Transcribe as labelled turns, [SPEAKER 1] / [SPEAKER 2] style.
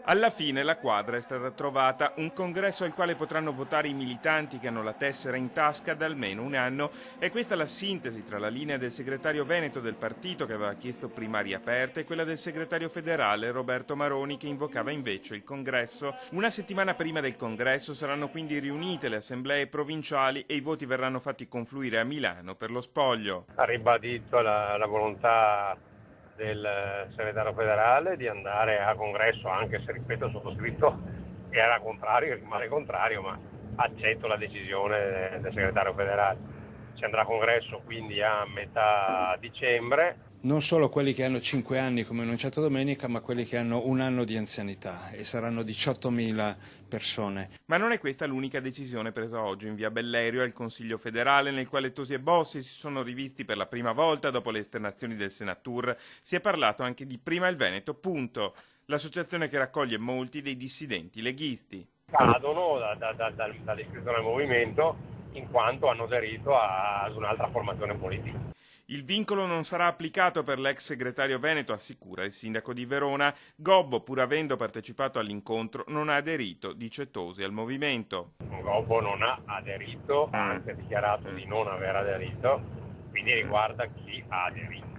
[SPEAKER 1] Alla fine la quadra è stata trovata, un congresso al quale potranno votare i militanti che hanno la tessera in tasca da almeno un anno. E questa la sintesi tra la linea del segretario veneto del partito, che aveva chiesto primarie aperte, e quella del segretario federale Roberto Maroni, che invocava invece il congresso. Una settimana prima del congresso saranno quindi riunite le assemblee provinciali e i voti verranno fatti confluire a Milano per lo spoglio.
[SPEAKER 2] Ha ribadito la volontà del segretario federale di andare a congresso, anche se, ripeto, il sottoscritto era contrario, rimane contrario, ma accetto la decisione del segretario federale. Si andrà a congresso quindi a metà dicembre.
[SPEAKER 3] Non solo quelli che hanno 5 anni come annunciato domenica, ma quelli che hanno un anno di anzianità, e saranno 18.000 persone.
[SPEAKER 1] Ma non è questa l'unica decisione presa oggi in via Bellerio al Consiglio federale, nel quale Tosi e Bossi si sono rivisti per la prima volta dopo le esternazioni del Senatur. Si è parlato anche di Prima il Veneto, punto, l'associazione che raccoglie molti dei dissidenti leghisti.
[SPEAKER 2] Cadono dall'iscrizione al movimento in quanto hanno aderito ad un'altra formazione politica.
[SPEAKER 1] Il vincolo non sarà applicato per l'ex segretario veneto, assicura il sindaco di Verona. Gobbo, pur avendo partecipato all'incontro, non ha aderito, dice Tosi, al movimento.
[SPEAKER 2] Gobbo non ha aderito, anzi ha dichiarato di non aver aderito, quindi riguarda chi ha aderito.